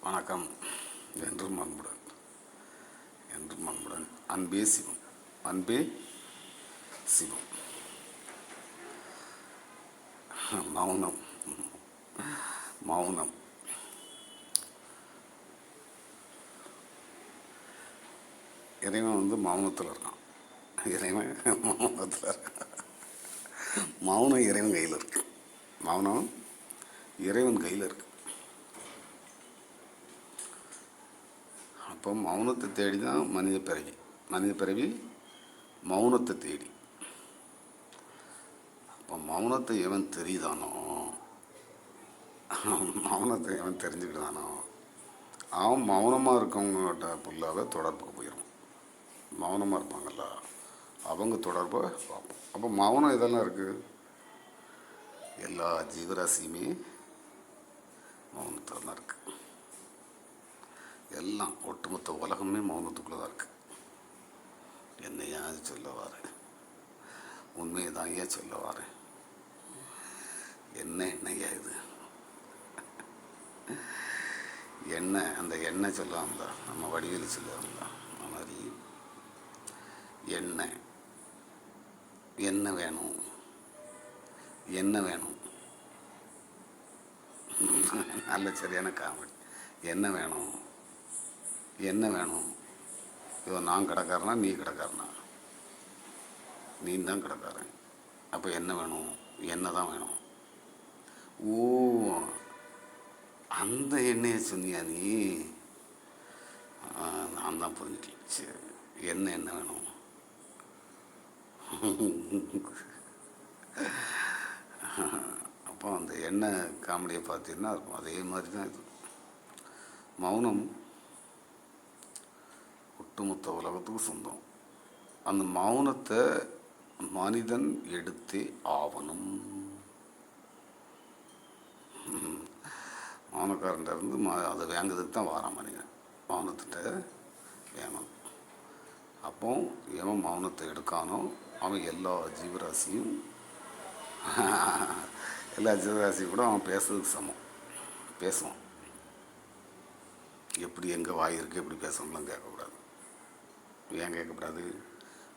வணக்கம். என்றும் அன்புடன் என்றும் அன்புடன் அன்பே சிவம். அன்பே சிவம். மௌனம். மௌனம் இறைவன் மௌனத்தில் இருக்கான். இறைவன் மௌனத்தில் இருக்கான். மௌனம் இறைவன் கையில் இருக்கு. மௌனம் இறைவன் கையில் இருக்கு. அப்போ மௌனத்தை தேடி தான் மனித பிறவி மௌனத்தை தேடி. அப்போ மௌனத்தை எவன் தெரியுதானோ, மௌனத்தை எவன் தெரிஞ்சுக்கிட்டானோ அவன் மௌனமாக இருக்கவங்ககிட்ட ஃபுல்லாகவே தொடர்புக்கு போயிடும். மௌனமாக இருப்பாங்கல்ல அவங்க தொடர்பை பார்ப்போம். அப்போ மௌனம் இதெல்லாம் இருக்குது. எல்லா ஜீவராசியுமே மௌனத்தில் தான் இருக்குது. எல்லாம் ஒட்டுமொத்த உலகமே மௌனத்துக்குள்ளே தான் இருக்குது. என்னையா சொல்ல வாரேன், உண்மையை தான் ஏன் சொல்ல வாரேன். என்னையா இது எண்ணெய், அந்த எண்ணெய் சொல்லுவாங்களா, நம்ம வடிவேலி சொல்லுவாங்களா, அந்த மாதிரி என்ன வேணும், என்ன வேணும். நல்ல சரியான காமெடி. என்ன வேணும், என்ன வேணும். இவன் நான் கிடக்காரனா நீ கிடக்காரனா? நீ தான் கிடக்காரன். அப்போ என்ன வேணும், என்ன தான் வேணும். ஓ, அந்த எண்ணெயை சொன்னியா நீ? நான் தான் புரிஞ்சுக்கல. சரி, என்ன வேணும். அப்போ அந்த எண்ணெய் காமெடியை பார்த்தீங்கன்னா இருக்கும். அதே மாதிரி தான் இது. மௌனம் ஒட்டுமொத்த உலகத்துக்கும் சொந்தம். அந்த மௌனத்தை மனிதன் எடுத்தே ஆவணும். மௌனக்காரன்ட்ட இருந்து அதை வாங்கிறதுக்கு தான் வாரான் மனிதன். மௌனத்திட்ட வேணும். அப்போ எவன் மௌனத்தை எடுக்கானோ அவன் எல்லா ஜீவராசியும் கூட அவன் பேசுறதுக்கு சமம். பேசுவான். எப்படி எங்கே வாய் இருக்குது எப்படி பேசணும்லாம் கேட்கக்கூடாது. ஏன் கேட்கக்கூடாது?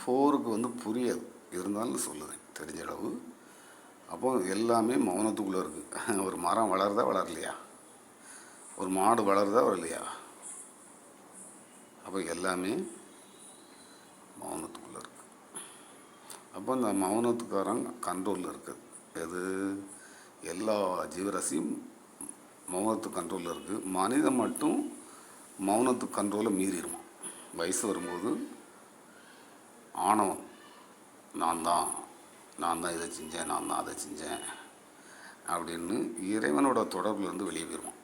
ஃபோருக்கு புரியாது. இருந்தாலும் சொல்லுவேன் தெரிஞ்ச அளவு. அப்போ எல்லாமே மௌனத்துக்குள்ளே இருக்குது. ஒரு மரம் வளருதா வளரலையா, ஒரு மாடு வளருதா வரலையா, அப்போ எல்லாமே மௌனத்துக்குள்ளே இருக்குது. அப்போ இந்த மௌனத்துக்காரன் கண்ட்ரோலில் இருக்குது. எது? எல்லா ஜீவராசியும் மௌனத்துக்கு கண்ட்ரோலில் இருக்குது. மனிதன் மட்டும் மௌனத்துக்கு கண்ட்ரோலை மீறிடுவான். வயசு வரும்போது ஆணவம், நான் தான் இதை செஞ்சேன், நான் தான் அதை செஞ்சேன் அப்படின்னு இறைவனோட தொடர்புலேருந்து வெளியே போயிடுவான்.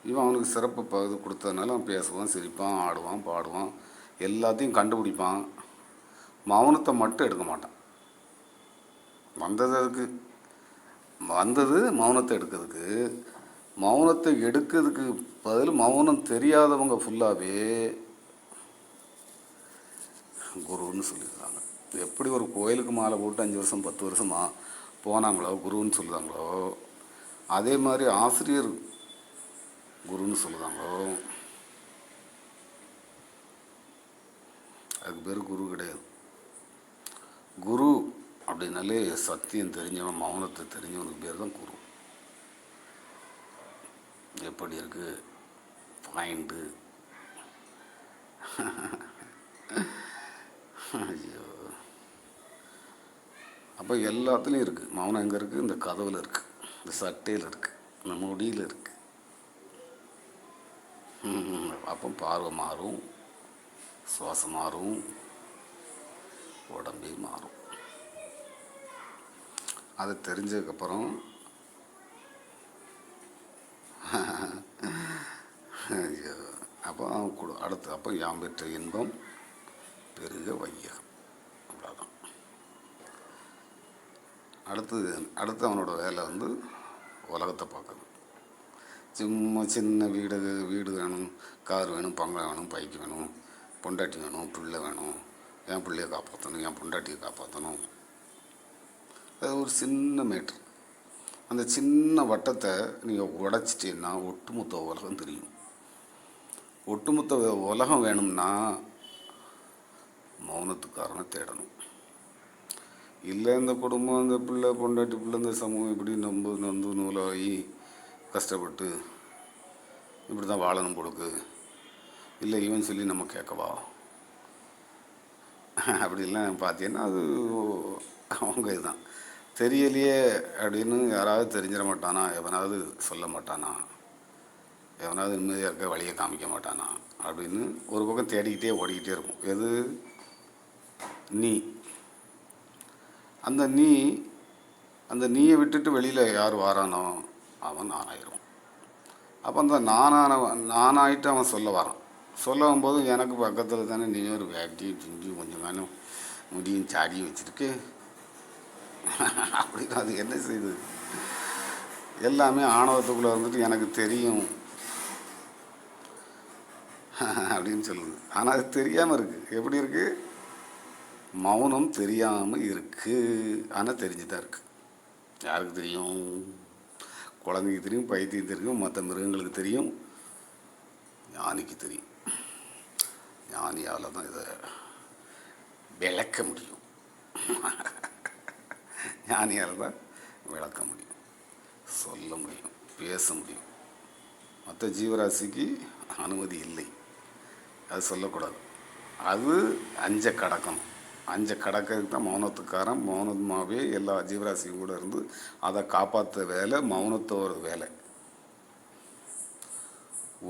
இவன் அவனுக்கு சிறப்பு இது கொடுத்ததுனால அவன் பேசுவான், சிரிப்பான், ஆடுவான், பாடுவான், எல்லாத்தையும் கண்டுபிடிப்பான். மௌனத்தை மட்டும் எடுக்க மாட்டான். வந்தது மௌனத்தை எடுக்கிறதுக்கு. மௌனத்தை எடுக்கிறதுக்கு பதில் மௌனம் தெரியாதவங்க ஃபுல்லாகவே குருன்னு சொல்லியிருக்காங்க. எப்படி ஒரு கோயிலுக்கு மாலை போட்டு 5 வருஷம் 10 வருஷம் போனாங்களோ குருன்னு சொல்லுதாங்களோ, அதே மாதிரி ஆசிரியர் குருன்னு சொல்லுதாங்களோ, அதுக்கு பேர் குரு கிடையாது. குரு அப்படின்னாலே சத்தியம் தெரிஞ்சவன், மௌனத்தை தெரிஞ்சவனுக்கு பேர் தான் குரு. எப்படி இருக்கு பாயிண்ட்டு? ஐயோ, அப்போ எல்லாத்துலேயும் இருக்குது மௌனம். எங்கே இருக்குது? இந்த கதவில் இருக்குது, இந்த சட்டையில் இருக்குது, இந்த முடியில் இருக்குது. அப்போ பார்வை மாறும், சுவாசம் மாறும், உடம்பே மாறும். அதை தெரிஞ்சதுக்கப்புறம் ஐயோ, அப்போ அவன் அடுத்து அப்போ யாம் பெற்ற இன்பம் பெருக வையகம். அவ்வளோதான். அடுத்து அவனோட வேலை உலகத்தை பார்க்குறது. சும்மா சின்ன வீடு வேணும், கார் வேணும், பங்களா வேணும், பைக்கு வேணும், பொண்டாட்டி வேணும், பிள்ளை வேணும், என் பிள்ளையை காப்பாற்றணும், என் பொண்டாட்டியை காப்பாற்றணும். அது ஒரு சின்ன மேட்ரு. அந்த சின்ன வட்டத்தை நீங்கள் உடைச்சிட்டீங்கன்னா ஒட்டுமொத்த உலகம் தெரியும். ஒட்டுமொத்த உலகம் வேணும்னா மௌனத்துக்காரனை தேடணும். இல்லை இந்த குடும்பம், இந்த பிள்ளை பொண்டாட்டி பிள்ளை, இந்த சமூகம் இப்படி நொந்து நூலாகி கஷ்டப்பட்டு இப்படி தான் வாழணும் கொடுக்கு, இல்லை இவன் சொல்லி நம்ம கேட்கவா அப்படின்லாம் பார்த்தீங்கன்னா அது அவங்க இதுதான். தெரியலையே அப்படின்னு யாராவது தெரிஞ்சிட மாட்டானா, எவனாவது சொல்ல மாட்டானா, எவனாவது நிம்மதியாக இருக்க வழியை காமிக்க மாட்டானா அப்படின்னு ஒரு பக்கம் தேடிக்கிட்டே ஓடிக்கிட்டே இருக்கும். எது? நீ. அந்த நீயை விட்டுட்டு வெளியில் யார் வாரானோ அவன் நானாயிரும். அப்போ அந்த நானாயிட்டு அவன் சொல்ல வரான். சொல்ல வரும்போது எனக்கு பக்கத்தில் தானே நீ ஒரு வேட்டியும் சிஞ்சும் கொஞ்சம் காணும் முடியும் சாடியும் வச்சுருக்கு அப்படின்னு அது என்ன செய்யுது? எல்லாமே ஆணவத்துக்குள்ளே இருந்துட்டு எனக்கு தெரியும் அப்படின்னு சொல்லுது. ஆனால் அது தெரியாமல் இருக்குது. எப்படி இருக்குது? மௌனம் தெரியாமல் இருக்குது, ஆனால் தெரிஞ்சு தான் இருக்குது. யாருக்கு தெரியும்? குழந்தைக்கு தெரியும், பைத்தியம் தெரியும், மற்ற மிருகங்களுக்கு தெரியும், ஞானிக்கு தெரியும். ஞானியால் தான் இதை விளக்க முடியும். ஞானியால் தான் விளக்க முடியும், சொல்ல முடியும், பேச முடியும். மற்ற ஜீவராசிக்கு அனுமதி இல்லை, அது சொல்லக்கூடாது. அது அஞ்ச கடக்கணும். அஞ்ச கடக்கிறதுக்கு தான் மௌனத்துக்காரன். மௌனமாகவே எல்லா ஜீவராசியும் கூட இருந்து அதை காப்பாற்ற வேலை மௌனத்தோட வேலை.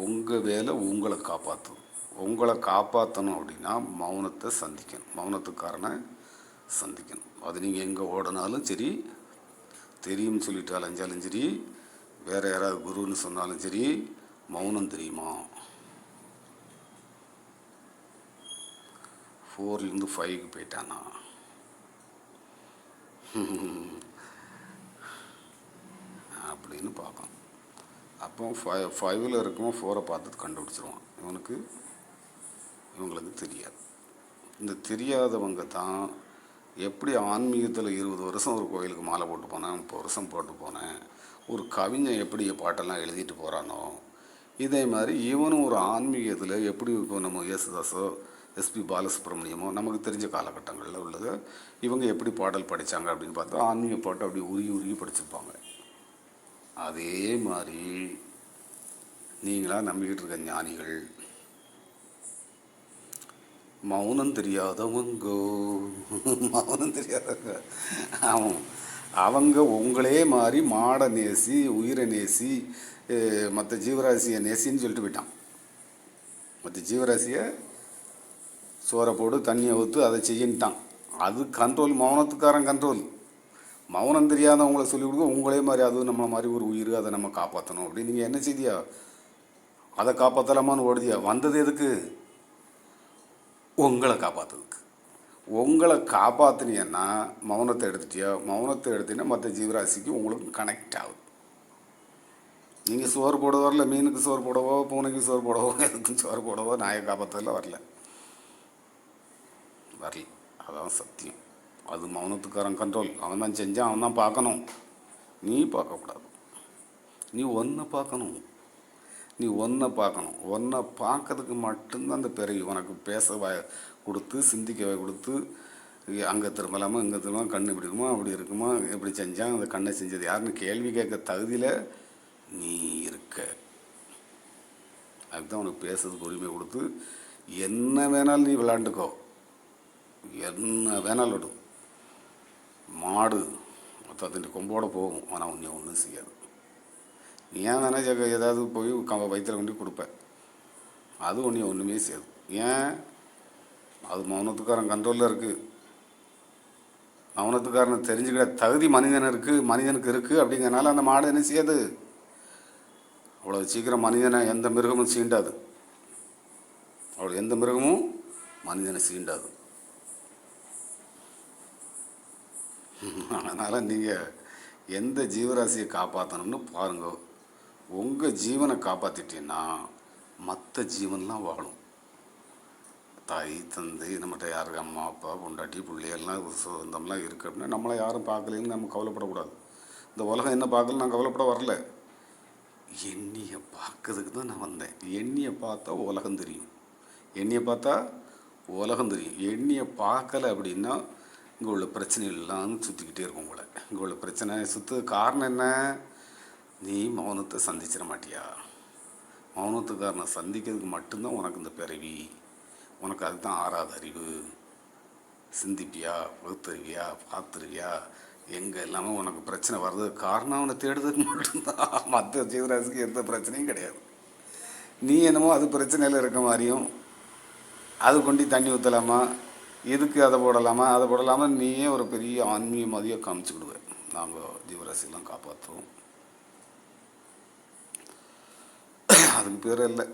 உங்கள் வேலை உங்களை காப்பாற்றணும். உங்களை காப்பாற்றணும் அப்படின்னா மௌனத்தை சந்திக்கணும், மௌனத்துக்காரனை சந்திக்கணும். அது நீங்கள் எங்கே ஓடினாலும் சரி, தெரியும்னு சொல்லிட்டு அலைஞ்சாலும் சரி, வேறு யாராவது குருன்னு சொன்னாலும் சரி, மௌனம் தெரியுமா? 4லேருந்து 5க்கு போயிட்டானா அப்படின்னு பார்க்கணும். அப்போ 5ல் இருக்குமோ 4 பார்த்துட்டு கண்டுபிடிச்சிருவான். இவங்களுக்கு தெரியாது. இந்த தெரியாதவங்க தான் எப்படி ஆன்மீகத்தில் 20 வருஷம் ஒரு கோயிலுக்கு மாலை போட்டு போனேன், 30 வருஷம் போட்டு போனேன், ஒரு கவிஞன் எப்படி பாட்டெல்லாம் எழுதிட்டு போகிறானோ இதே மாதிரி இவனும் ஒரு ஆன்மீகத்தில் எப்படி இப்போ நம்ம யேசுதாஸோ எஸ்பி பாலசுப்ரமணியமோ நமக்கு தெரிஞ்ச காலகட்டங்களில் உள்ளது இவங்க எப்படி பாடல் படித்தாங்க அப்படின்னு பார்த்தா ஆன்மீக பாட்டு அப்படி உருகி படிச்சிருப்பாங்க. அதே மாதிரி நீங்களாக நம்பிக்கிட்டு இருக்க ஞானிகள் மௌனம் தெரியாதவங்கோ, மௌனம் தெரியாதவங்க. அவங்க உங்களே மாதிரி மாடை நேசி, உயிரை நேசி, மற்ற ஜீவராசியை நேசின்னு சொல்லிட்டு போயிட்டான். மற்ற ஜீவராசியை சோறை போடு, தண்ணியை ஊற்று, அதை செய்யின்ட்டான். அது கண்ட்ரோல், மௌனத்துக்காரன் கண்ட்ரோல். மௌனம் தெரியாதவங்கள சொல்லி கொடுக்க உங்களே மாதிரி அதுவும் நம்மளை மாதிரி ஒரு உயிர், அதை நம்ம காப்பாற்றணும் அப்படின்னு நீங்கள் என்ன செய்தியா? அதை காப்பாற்றலாமான்னு ஓடுதியா? வந்தது எதுக்கு? உங்களை காப்பாற்றுறதுக்கு. உங்களை காப்பாற்றினீங்கன்னா மௌனத்தை எடுத்துட்டியா? மௌனத்தை எடுத்தீங்கன்னா மற்ற ஜீவராசிக்கு உங்களுக்கு கனெக்ட் ஆகுது. நீங்கள் சோறு போட வரல, மீனுக்கு சோறு போடவோ, பூனைக்கு சோறு போடவோ, எதுக்கும் சோறு போடவோ, நாயை காப்பாற்றல வரல. அதான் சத்தியம். அது மௌனத்துக்காரன் கண்ட்ரோல். அவன் தான் செஞ்சான், அவன் தான் பார்க்கணும். நீ பார்க்கக்கூடாது. நீ ஒன்றை பார்க்கணும். ஒன்றை பார்க்கறதுக்கு மட்டும்தான் அந்த பிறவி உனக்கு பேச கொடுத்து, சிந்திக்க கொடுத்து, அங்கே திரும்பலாமா, இங்கே திரும்ப, கண்ணு இப்படி இருக்குமா, அப்படி இருக்குமா, எப்படி செஞ்சான், அந்த கண்ணை செஞ்சது யாருன்னு கேள்வி கேட்க தகுதியில் நீ இருக்க. அதுதான் உனக்கு பேசுறதுக்கு உரிமை கொடுத்து என்ன வேணாலும் நீ விளாண்டுக்கோ, என்ன வேணாலும் விடும். மாடு மொத்தத்தின் கொம்போட போகும், ஆனால் உன்னை ஒன்றும் செய்யாது. நீ ஏன் வேணா ஏதாவது போய் வயிற்றில் கொண்டு கொடுப்பேன், அது ஒன்றுமே செய்யாது. ஏன்? அது மௌனத்துக்காரன் கண்ட்ரோலில் இருக்குது. மௌனத்துக்காரனை தெரிஞ்சுக்கிற தகுதி மனிதனுக்கு இருக்குது. அப்படிங்கிறனால அந்த மாடு என்ன செய்யாது? அவ்வளோ சீக்கிரம் மனிதனை எந்த மிருகமும் சீண்டாது. எந்த மிருகமும் மனிதனை சீண்டாது. அதனால் நீங்கள் எந்த ஜீவராசியை காப்பாற்றணும்னு பாருங்க. உங்கள் ஜீவனை காப்பாற்றிட்டீங்கன்னா மற்ற ஜீவன்லாம் வாழும். தாய் தந்தை நம்மகிட்ட யாருக்கு அம்மா அப்பா பொண்டாட்டி பிள்ளைகள்லாம் சொந்தம்லாம் இருக்குது அப்படின்னா நம்மளை யாரும் பார்க்கலன்னு நம்ம கவலைப்படக்கூடாது. இந்த உலகம் என்ன பார்க்கல நான் கவலைப்பட வரல. எண்ணியை பார்க்கறதுக்கு தான் நான் வந்தேன். எண்ணியை பார்த்தா உலகம் தெரியும். எண்ணியை பார்த்தா உலகம் தெரியும். எண்ணியை பார்க்கல அப்படின்னா இங்கே உள்ள பிரச்சனைகள்லாம் சுற்றிக்கிட்டே இருக்கும் உங்களை. இங்கே உள்ள பிரச்சனை காரணம் என்ன? நீ மௌனத்தை சந்திச்சிட மாட்டியா? மௌனத்துக்காரனை சந்திக்கிறதுக்கு மட்டும்தான் உனக்கு இந்த பிறவி. உனக்கு அதுதான் ஆறாவது அறிவு. சிந்திப்பியா, பகுத்தறிவியா, பார்த்துருவியா, எங்கே எல்லாமே உனக்கு பிரச்சனை வர்றதுக்கு காரணம் அவனை தேடுறதுக்கு மட்டும்தான். மற்ற ஜீவராசிக்கு எந்த பிரச்சனையும் கிடையாது. நீ என்னமோ அது பிரச்சனையில் இருக்க மாதிரியும், அது கொண்டு தண்ணி ஊற்றலாமா, இதுக்கு அதை போடலாமா, அதை போடலாமா, நீயே ஒரு பெரிய ஆன்மீகமாதிரியாக காமிச்சுக்கிடுவேன். நாங்கள் ஜீவராசிலாம் காப்பாற்றுவோம். அதுக்கு பேர் இல்லை,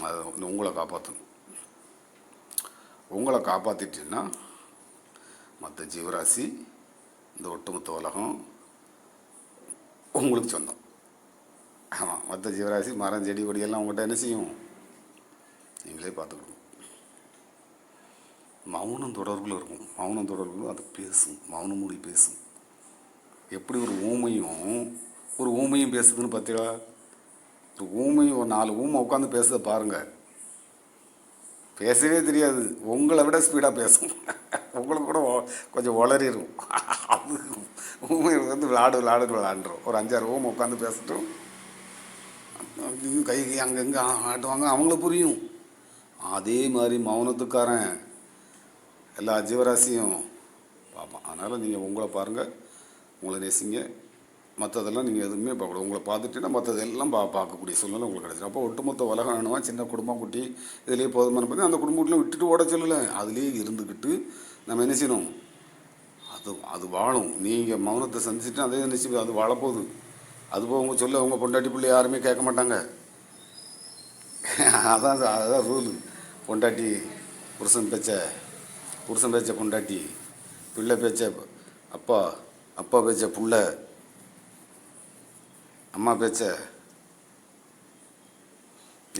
அது உங்களை காப்பாற்றணும். உங்களை காப்பாற்றிட்டீங்கன்னா மற்ற ஜீவராசி, இந்த ஒட்டுமொத்த உலகம் உங்களுக்கு சொந்தம். ஆமாம், மற்ற ஜீவராசி மரம் செடி கொடியெல்லாம் உங்கள்கிட்ட என்ன செய்யும்? நீங்களே பார்த்துக்கணும். மௌனம் தொடர்பில் இருக்கும். மௌனம் தொடர்பில் அது பேசும். மௌனம் மொழி பேசும். எப்படி ஒரு ஊமையும் பேசுதுன்னு பார்த்தீங்களா? ஒரு ஊமையும் ஒரு 4 ஊமை உட்காந்து பேசுறத பாருங்கள். பேசவே தெரியாது, உங்களை விட ஸ்பீடாக பேசும். உங்களுக்கு கூட கொஞ்சம் உளறிடும். அது ஊமை வந்து விளாண்டுரும். ஒரு 5-6 ஊமை உட்காந்து பேசட்டும், கை அங்கங்கே ஆட்டுவாங்க, அவங்களுக்கு புரியும். அதே மாதிரி மௌனத்துக்காரன் எல்லா ஜீவராசியும் பார்ப்பான். அதனால் நீங்கள் உங்களை பாருங்கள், உங்களை நேசிங்க. மற்றதெல்லாம் நீங்கள் எதுவுமே பார்க்கக்கூடாது. உங்களை பார்த்துட்டீங்கன்னா மற்றதெல்லாம் பார்க்கக்கூடிய சூழ்நிலை உங்களுக்கு கிடச்சிடும். அப்போ ஒட்டுமொத்த உலகம் வேணுமா, சின்ன குடும்பம் குட்டி இதிலே போதுமான பார்த்து அந்த குடும்பத்தில் விட்டுட்டு ஓட சொல்லலை. அதுலேயே இருந்துக்கிட்டு நம்ம என்ன செய்யணும்? அது வாழும். நீங்கள் மௌனத்தை சந்திச்சுட்டு அதே நிச்சயம் அது வாழப்போகுது. அதுபோக உங்கள் சொல்ல உங்கள் பொண்டாட்டி பிள்ளை யாருமே கேட்க மாட்டாங்க. அதுதான் ரூலு. பொண்டாட்டி புருஷன் பேச்ச பொண்டாட்டி, பிள்ளை பேச்ச அப்பா, அப்பா பேச்ச புள்ள, அம்மா பேச்ச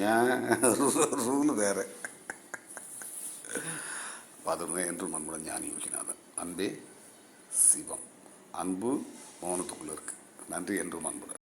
ஏன் ரூலு வேறு. பார்த்துடுங்க. என்று மண்புடன் ஞானி யோகிநாதன். அன்பே சிவம். அன்பு மௌனத்துக்குள்ளே இருக்குது. நன்றி. என்று மண்புடன்.